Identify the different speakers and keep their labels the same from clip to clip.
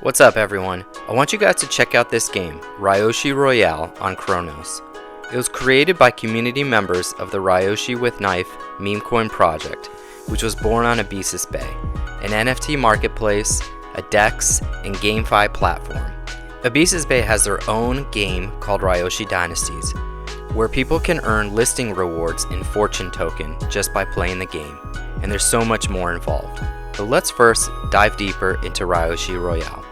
Speaker 1: What's up, everyone? I want you guys to check out this game, Ryoshi Royale, on Cronos. It was created by community members of the Ryoshi with Knife meme coin project, which was born on Abyssus Bay, an NFT marketplace, a DEX, and GameFi platform. Abyssus Bay has their own game called Ryoshi Dynasties, where people can earn listing rewards in fortune token just by playing the game, and there's so much more involved. So let's first dive deeper into Ryoshi Royale.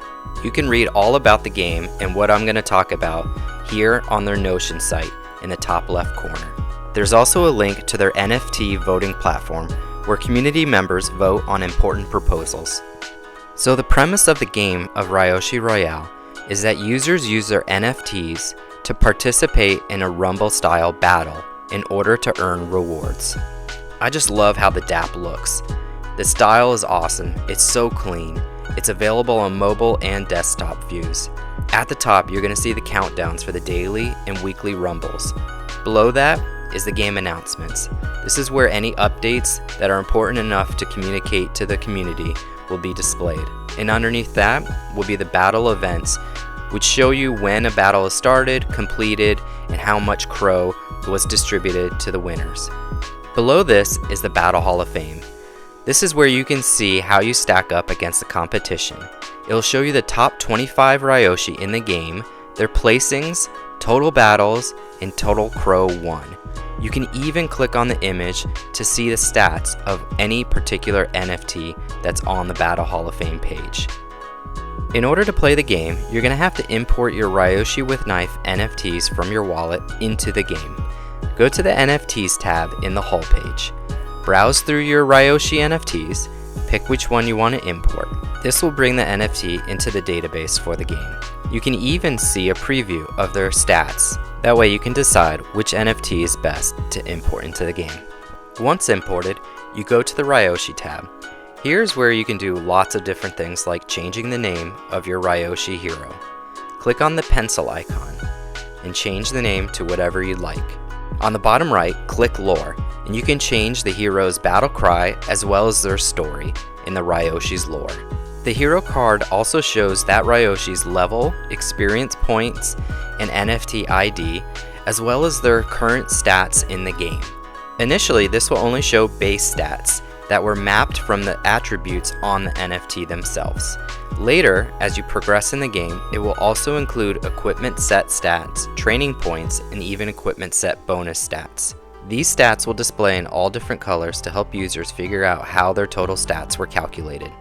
Speaker 1: You can read all about the game and what I'm going to talk about here on their Notion site in the top left corner. There's also a link to their NFT voting platform where community members vote on important proposals. So the premise of the game of Ryoshi Royale is that users use their NFTs to participate in a Rumble-style battle in order to earn rewards. I just love how the DApp looks. The style is awesome, it's so clean. It's available on mobile and desktop views. At the top, you're going to see the countdowns for the daily and weekly rumbles. Below that is the game announcements. This is where any updates that are important enough to communicate to the community will be displayed. And underneath that will be the battle events, which show you when a battle is started, completed, and how much Crow was distributed to the winners. Below this is the Battle Hall of Fame. This is where you can see how you stack up against the competition. It'll show you the top 25 Ryoshi in the game, their placings, total battles, and total Crow won. You can even click on the image to see the stats of any particular NFT that's on the Battle Hall of Fame page. In order to play the game, you're going to have to import your Ryoshi with Knife NFTs from your wallet into the game. Go to the NFTs tab in the Hull page. Browse through your Ryoshi NFTs, pick which one you want to import. This will bring the NFT into the database for the game. You can even see a preview of their stats. That way you can decide which NFT is best to import into the game. Once imported, you go to the Ryoshi tab. Here's where you can do lots of different things like changing the name of your Ryoshi hero. Click on the pencil icon and change the name to whatever you'd like. On the bottom right, click Lore, and you can change the hero's battle cry as well as their story in the Ryoshi's lore. The hero card also shows that Ryoshi's level, experience points, and NFT ID, as well as their current stats in the game. Initially, this will only show base stats that were mapped from the attributes on the NFT themselves. Later, as you progress in the game, it will also include equipment set stats, training points, and even equipment set bonus stats. These stats will display in all different colors to help users figure out how their total stats were calculated.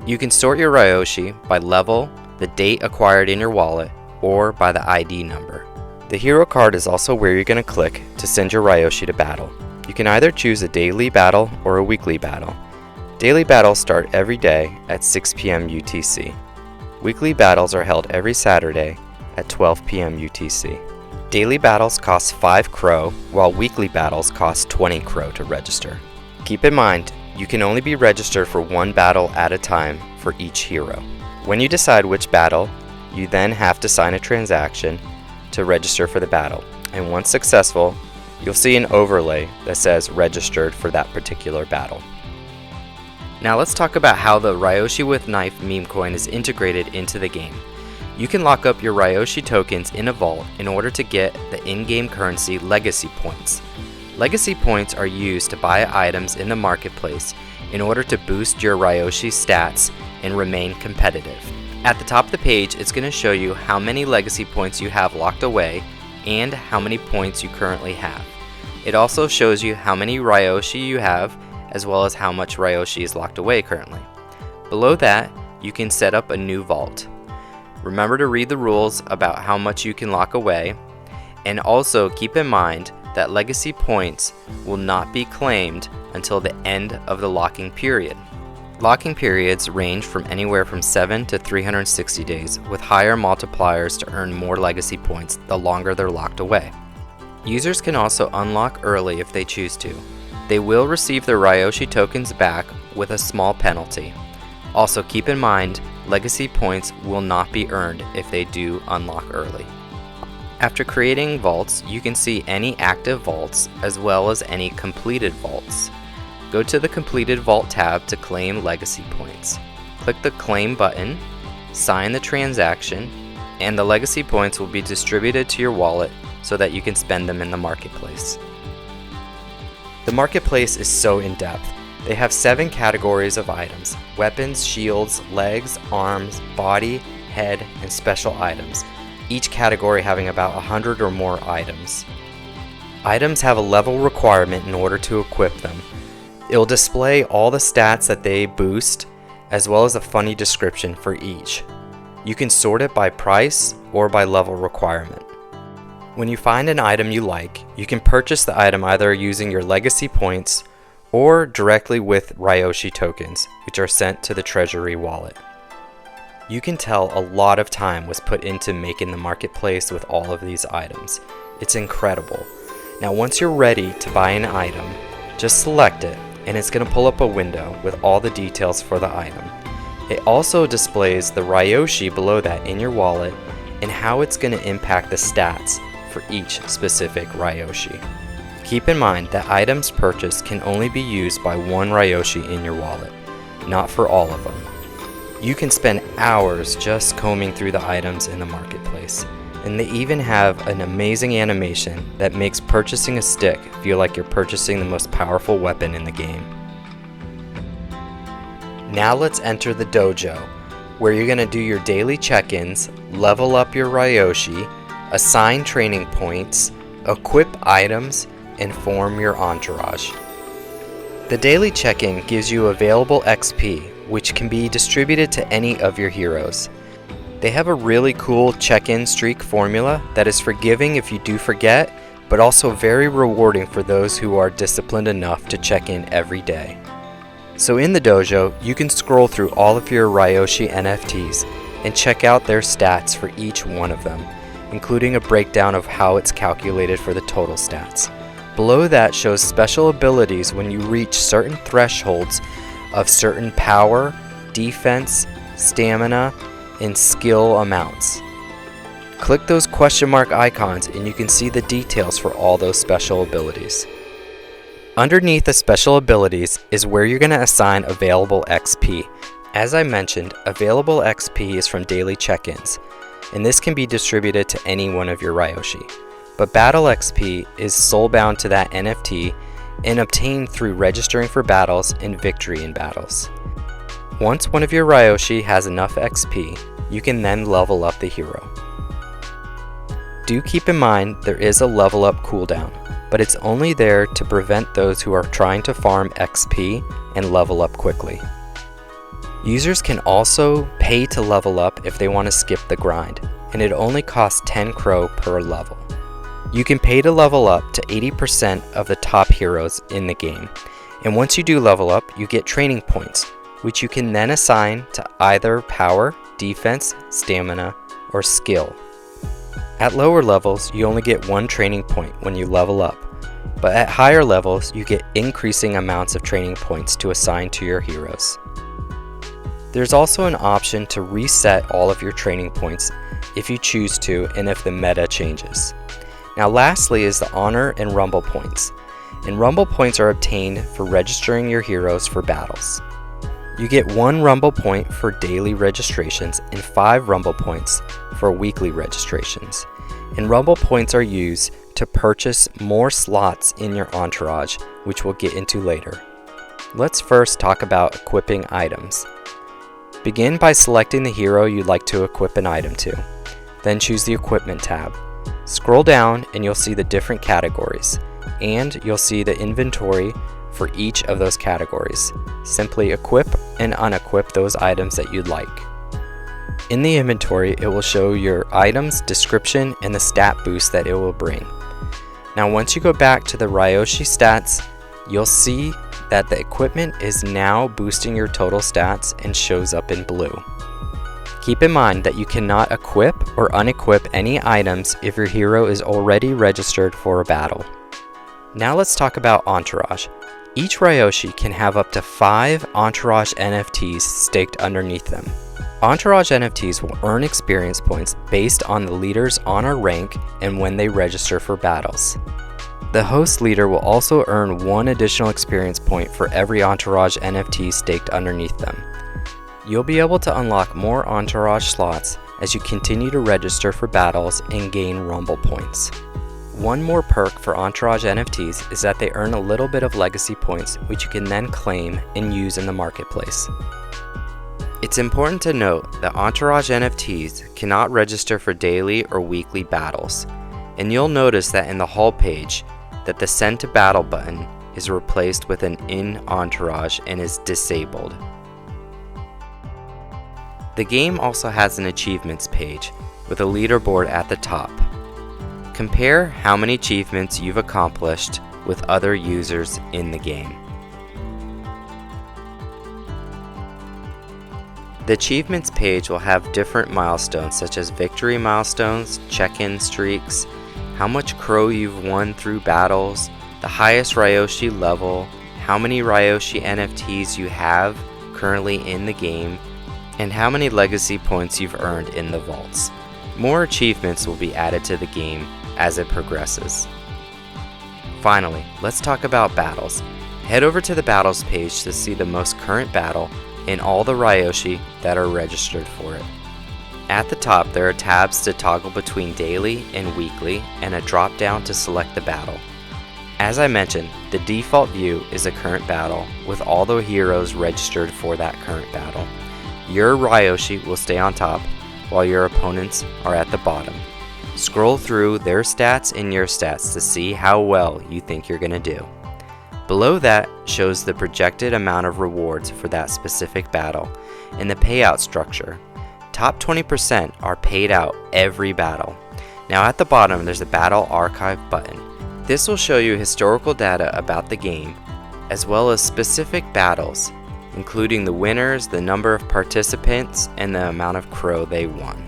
Speaker 1: You can sort your Ryoshi by level, the date acquired in your wallet, or by the ID number. The hero card is also where you're going to click to send your Ryoshi to battle. You can either choose a daily battle or a weekly battle. Daily battles start every day at 6 p.m. UTC. Weekly battles are held every Saturday at 12 p.m. UTC. Daily battles cost 5 Crow, while weekly battles cost 20 Crow to register. Keep in mind, you can only be registered for one battle at a time for each hero. When you decide which battle, you then have to sign a transaction to register for the battle, and once successful, you'll see an overlay that says registered for that particular battle. Now let's talk about how the Ryoshi with Knife meme coin is integrated into the game. You can lock up your Ryoshi tokens in a vault in order to get the in-game currency legacy points. Legacy points are used to buy items in the marketplace in order to boost your Ryoshi stats and remain competitive. At the top of the page, it's going to show you how many legacy points you have locked away and how many points you currently have. It also shows you how many Ryoshi you have, as well as how much Ryoshi is locked away currently. Below that, you can set up a new vault. Remember to read the rules about how much you can lock away, and also keep in mind that legacy points will not be claimed until the end of the locking period. Locking periods range from anywhere from 7 to 360 days, with higher multipliers to earn more legacy points the longer they're locked away. Users can also unlock early if they choose to. They will receive their Ryoshi tokens back with a small penalty. Also keep in mind, legacy points will not be earned if they do unlock early. After creating vaults, you can see any active vaults as well as any completed vaults. Go to the completed vault tab to claim legacy points. Click the claim button sign the transaction, and the legacy points will be distributed to your wallet so that you can spend them in the marketplace. The marketplace is so in-depth. They have 7 categories of items: weapons, shields, legs, arms, body, head, and special items, each category having about 100 or more items. Items have a level requirement in order to equip them. It'll display all the stats that they boost, as well as a funny description for each. You can sort it by price or by level requirement. When you find an item you like, you can purchase the item either using your legacy points or directly with Ryoshi tokens, which are sent to the treasury wallet. You can tell a lot of time was put into making the marketplace with all of these items. It's incredible. Now once you're ready to buy an item, just select it and it's going to pull up a window with all the details for the item. It also displays the Ryoshi below that in your wallet and how it's going to impact the stats for each specific Ryoshi. Keep in mind that items purchased can only be used by one Ryoshi in your wallet, not for all of them. You can spend hours just combing through the items in the marketplace, and they even have an amazing animation that makes purchasing a stick feel like you're purchasing the most powerful weapon in the game. Now let's enter the dojo, where you're going to do your daily check-ins, level up your Ryoshi, assign training points, equip items, and form your entourage. The daily check-in gives you available XP, which can be distributed to any of your heroes. They have a really cool check-in streak formula that is forgiving if you do forget, but also very rewarding for those who are disciplined enough to check in every day. So in the dojo, you can scroll through all of your Ryoshi NFTs and check out their stats for each one of them, including a breakdown of how it's calculated for the total stats. Below that shows special abilities when you reach certain thresholds of certain power, defense, stamina, and skill amounts. Click those question mark icons and you can see the details for all those special abilities. Underneath the special abilities is where you're going to assign available XP. As I mentioned, available XP is from daily check-ins, and this can be distributed to any one of your Ryoshi. But Battle XP is soul-bound to that NFT and obtained through registering for battles and victory in battles. Once one of your Ryoshi has enough XP, you can then level up the hero. Do keep in mind there is a level up cooldown, but it's only there to prevent those who are trying to farm XP and level up quickly. Users can also pay to level up if they want to skip the grind, and it only costs 10 Crow per level. You can pay to level up to 80% of the top heroes in the game, and once you do level up, you get training points, which you can then assign to either power, defense, stamina, or skill. At lower levels, you only get 1 training point when you level up, but at higher levels, you get increasing amounts of training points to assign to your heroes. There's also an option to reset all of your training points if you choose to and if the meta changes. Now lastly is the honor and rumble points, and rumble points are obtained for registering your heroes for battles. You get 1 rumble point for daily registrations and 5 rumble points for weekly registrations, and rumble points are used to purchase more slots in your entourage, which we'll get into later. Let's first talk about equipping items. Begin by selecting the hero you'd like to equip an item to. Then choose the Equipment tab. Scroll down and you'll see the different categories, and you'll see the inventory for each of those categories. Simply equip and unequip those items that you'd like. In the inventory, it will show your item's description and the stat boost that it will bring. Now once you go back to the Ryoshi stats, you'll see that the equipment is now boosting your total stats and shows up in blue. Keep in mind that you cannot equip or unequip any items if your hero is already registered for a battle. Now let's talk about Entourage. Each Ryoshi can have up to 5 Entourage NFTs staked underneath them. Entourage NFTs will earn experience points based on the leader's honor rank and when they register for battles. The host leader will also earn 1 additional experience point for every Entourage NFT staked underneath them. You'll be able to unlock more entourage slots as you continue to register for battles and gain rumble points. One more perk for entourage NFTs is that they earn a little bit of legacy points, which you can then claim and use in the marketplace. It's important to note that entourage NFTs cannot register for daily or weekly battles, and you'll notice that in the haul page that the send to battle button is replaced with an in entourage and is disabled. The game also has an achievements page with a leaderboard at the top. Compare how many achievements you've accomplished with other users in the game. The achievements page will have different milestones such as victory milestones, check-in streaks, how much crow you've won through battles, the highest Ryoshi level, how many Ryoshi NFTs you have currently in the game, and how many legacy points you've earned in the vaults. More achievements will be added to the game as it progresses. Finally, let's talk about battles. Head over to the battles page to see the most current battle and all the Ryoshi that are registered for it. At the top, there are tabs to toggle between daily and weekly and a drop down to select the battle. As I mentioned, the default view is a current battle with all the heroes registered for that current battle. Your Ryoshi will stay on top while your opponents are at the bottom. Scroll through their stats and your stats to see how well you think you're going to do. Below that shows the projected amount of rewards for that specific battle and the payout structure. Top 20% are paid out every battle. Now at the bottom there's a battle archive button. This will show you historical data about the game as well as specific battles, including the winners, the number of participants, and the amount of crow they won.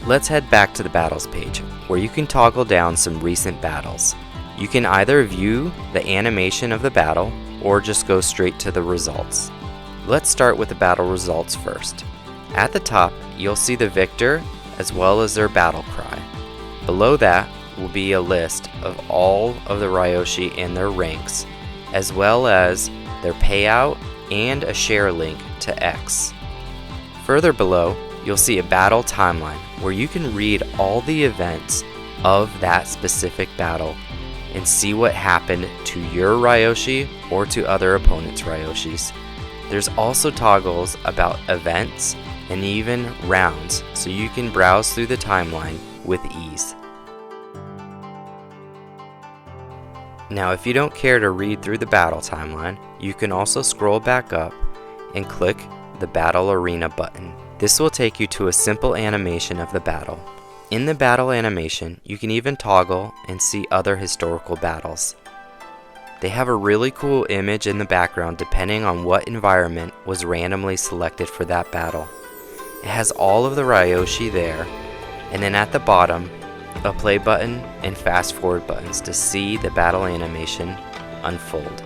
Speaker 1: Let's head back to the battles page, where you can toggle down some recent battles. You can either view the animation of the battle, or just go straight to the results. Let's start with the battle results first. At the top, you'll see the victor, as well as their battle cry. Below that will be a list of all of the Ryoshi and their ranks, as well as their payout and a share link to X. Further below, you'll see a battle timeline where you can read all the events of that specific battle and see what happened to your Ryoshi or to other opponents' Ryoshis. There's also toggles about events and even rounds, so you can browse through the timeline with ease. Now, if you don't care to read through the battle timeline, you can also scroll back up and click the Battle Arena button. This will take you to a simple animation of the battle. In the battle animation, you can even toggle and see other historical battles. They have a really cool image in the background depending on what environment was randomly selected for that battle. It has all of the Ryoshi there, and then at the bottom, a play button and fast forward buttons to see the battle animation unfold.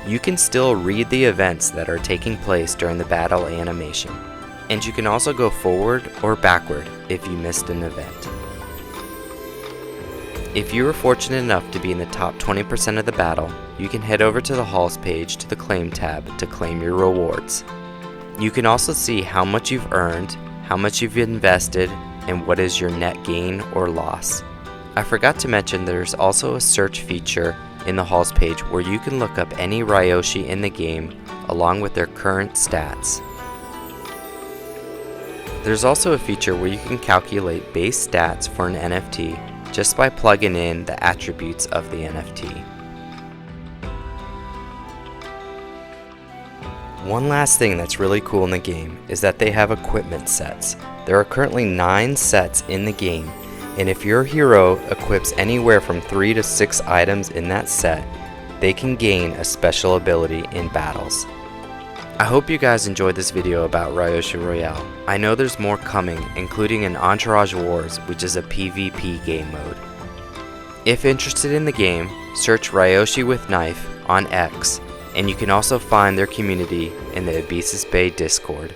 Speaker 1: You can still read the events that are taking place during the battle animation, and you can also go forward or backward if you missed an event. If you were fortunate enough to be in the top 20% of the battle, you can head over to the hauls page to the claim tab to claim your rewards. You can also see how much you've earned, how much you've invested, and what is your net gain or loss. I forgot to mention there's also a search feature in the hauls page where you can look up any Ryoshi in the game along with their current stats. There's also a feature where you can calculate base stats for an NFT just by plugging in the attributes of the NFT. One last thing that's really cool in the game is that they have equipment sets. There are currently 9 sets in the game, and if your hero equips anywhere from 3 to 6 items in that set, they can gain a special ability in battles. I hope you guys enjoyed this video about Ryoshi Royale. I know there's more coming, including an Entourage Wars, which is a PvP game mode. If interested in the game, search Ryoshi with Knife on X, and you can also find their community in the Abyssus Bay Discord.